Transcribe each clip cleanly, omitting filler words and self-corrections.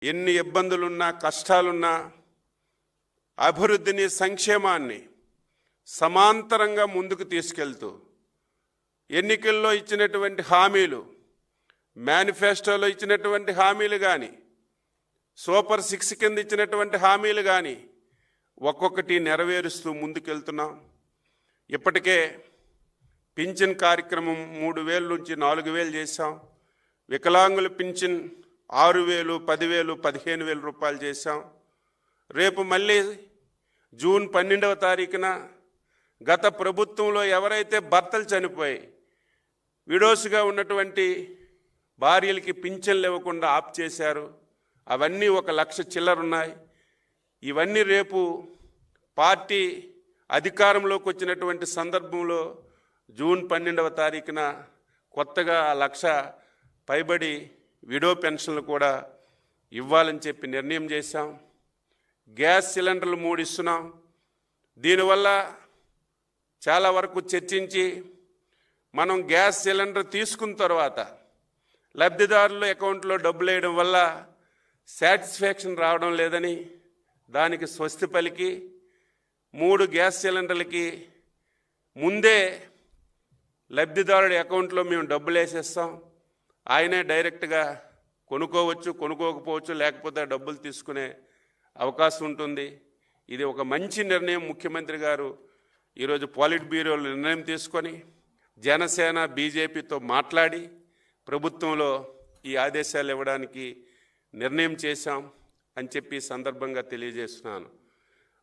ఎన్ని ఇబ్బందులున్నా కష్టాలున్నా అభివృద్ధిని సంక్షేమాన్ని సమాంతరంగా ముందుకు తీసుకెళ్తూ ఎన్నికల్లో ఇచ్చినటువంటి హామీలు, మేనిఫెస్టోలో ఇచ్చినటువంటి హామీలు కానీ, సూపర్ 6 కింద ఇచ్చినటువంటి హామీలు కానీ ఒక్కొక్కటి నెరవేరుస్తూ ముందుకెళ్తున్నాం. ఇప్పటికే పింఛన్ కార్యక్రమం 3,000 నుంచి 4,000 చేశాం. వికలాంగుల పింఛన్ 6,000, 10,000, 15,000 రూపాయలు చేశాం. రేపు మళ్ళీ జూన్ 12వ తారీఖున గత ప్రభుత్వంలో ఎవరైతే భర్తలు చనిపోయి విడోస్గా ఉన్నటువంటి భార్యలకి పింఛన్లు ఇవ్వకుండా ఆప్ చేశారు, అవన్నీ 1,00,000 చిల్లరున్నాయి. ఇవన్నీ రేపు పార్టీ అధికారంలోకి వచ్చినటువంటి సందర్భంలో జూన్ 12వ తారీఖున కొత్తగా 1,00,000 పైబడి విడో పెన్షన్లు కూడా ఇవ్వాలని చెప్పి నిర్ణయం చేశాం. గ్యాస్ సిలిండర్లు 3 ఇస్తున్నాం. దీనివల్ల చాలా వరకు చర్చించి మనం గ్యాస్ సిలిండర్ తీసుకున్న తర్వాత లబ్ధిదారుల అకౌంట్లో డబ్బులు వేయడం వల్ల సాటిస్ఫాక్షన్ రావడం లేదని దానికి స్వస్తి పలికి 3 గ్యాస్ సిలిండర్లకి ముందే లబ్ధిదారుడి అకౌంట్లో మేము డబ్బులు వేసేస్తాం. ఆయనే డైరెక్ట్గా కొనుక్కోవచ్చు, కొనుక్కోకపోవచ్చు, లేకపోతే డబ్బులు తీసుకునే అవకాశం ఉంటుంది. ఇది ఒక మంచి నిర్ణయం. ముఖ్యమంత్రి గారు ఈరోజు పాలిట్ బ్యూరోలో నిర్ణయం తీసుకొని జనసేన బీజేపీతో మాట్లాడి ప్రభుత్వంలో ఈ ఆదేశాలు ఇవ్వడానికి నిర్ణయం చేశాం అని చెప్పి సందర్భంగా తెలియజేస్తున్నాను.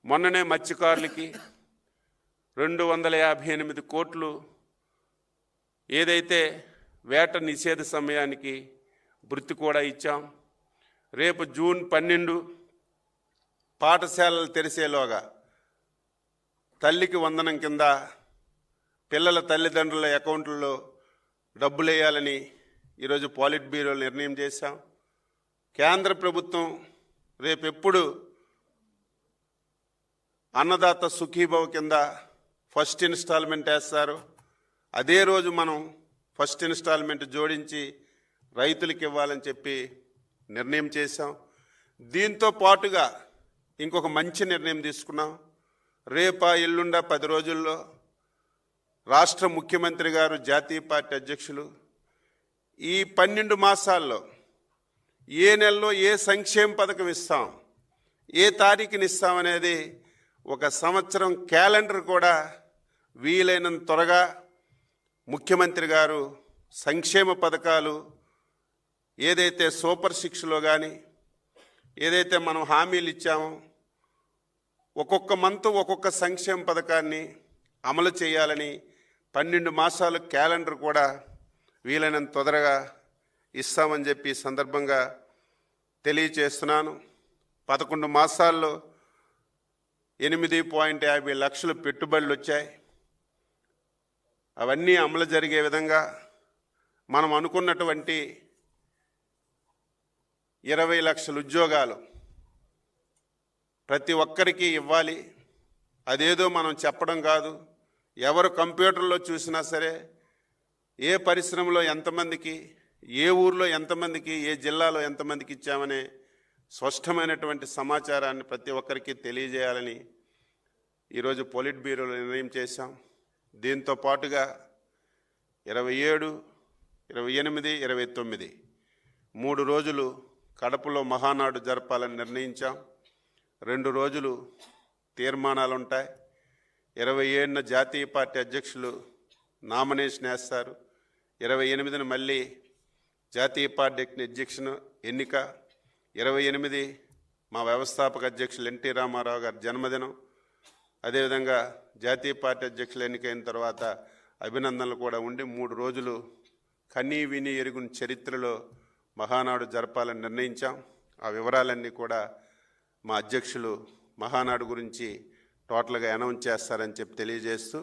మొన్ననే మత్స్యకారులకి 258 కోట్లు ఏదైతే వేట నిషేధ సమయానికి భృతి కూడా ఇచ్చాం. రేపు జూన్ 12 పాఠశాలలు తెరిసేలోగా తల్లికి వందనం కింద పిల్లల తల్లిదండ్రుల అకౌంట్లలో డబ్బులు వేయాలని ఈరోజు పాలిట్ బ్యూరోలో నిర్ణయం చేశాం. కేంద్ర ప్రభుత్వం రేపెప్పుడు అన్నదాత సుఖీభవ కింద ఫస్ట్ ఇన్స్టాల్మెంట్ వేస్తారు, అదే రోజు మనం ఫస్ట్ ఇన్స్టాల్మెంట్ జోడించి రైతులకు ఇవ్వాలని చెప్పి నిర్ణయం చేశాం. దీంతో పాటుగా ఇంకొక మంచి నిర్ణయం తీసుకున్నాం. రేపా ఎల్లుండా 10 రోజుల్లో రాష్ట్ర ముఖ్యమంత్రి గారు, జాతీయ పార్టీ అధ్యక్షులు ఈ 12 మాసాల్లో ఏ నెలలో ఏ సంక్షేమ పథకం ఇస్తాం, ఏ తారీఖుని ఇస్తామనేది ఒక సంవత్సరం క్యాలెండర్ కూడా వీలైనంత త్వరగా ముఖ్యమంత్రి గారు సంక్షేమ పథకాలు ఏదైతే సూపర్ 6లో కానీ ఏదైతే మనం హామీలు ఇచ్చామో ఒక్కొక్క మంత్ ఒక్కొక్క సంక్షేమ పథకాన్ని అమలు చేయాలని 12 మాసాల క్యాలెండర్ కూడా వీలైనంత తొందరగా ఇస్తామని చెప్పి సందర్భంగా తెలియచేస్తున్నాను. 11 మాసాల్లో 8.50 లక్షలు పెట్టుబడులు వచ్చాయి. అవన్నీ అమలు జరిగే విధంగా మనం అనుకున్నటువంటి 20 లక్షల ఉద్యోగాలు ప్రతి ఒక్కరికి ఇవ్వాలి. అదేదో మనం చెప్పడం కాదు, ఎవరు కంప్యూటర్లో చూసినా సరే ఏ పరిశ్రమలో ఎంతమందికి, ఏ ఊర్లో ఎంతమందికి, ఏ జిల్లాలో ఎంతమందికి ఇచ్చామనే స్పష్టమైనటువంటి సమాచారాన్ని ప్రతి ఒక్కరికి తెలియజేయాలని ఈరోజు పాలిట్ బ్యూరోలో నిర్ణయం చేశాం. దీంతో పాటుగా 27, 28, 29 3 రోజులు కడపలో మహానాడు జరపాలని నిర్ణయించాం. 2 రోజులు తీర్మానాలు ఉంటాయి. 27న జాతీయ పార్టీ అధ్యక్షులు నామినేషన్ వేస్తారు. 28న మళ్ళీ జాతీయ పార్టీ అధ్యక్షుని ఎన్నిక. 28 మా వ్యవస్థాపక అధ్యక్షులు ఎన్టీ రామారావు గారి జన్మదినం. అదేవిధంగా జాతీయ పార్టీ అధ్యక్షులు ఎన్నికైన తర్వాత అభినందనలు కూడా ఉండి 3 రోజులు కనీ విని ఎరుగుని చరిత్రలో మహానాడు జరపాలని నిర్ణయించాం. ఆ వివరాలన్నీ కూడా మా అధ్యక్షులు మహానాడు గురించి టోటల్గా అనౌన్స్ చేస్తారని చెప్పి తెలియజేస్తూ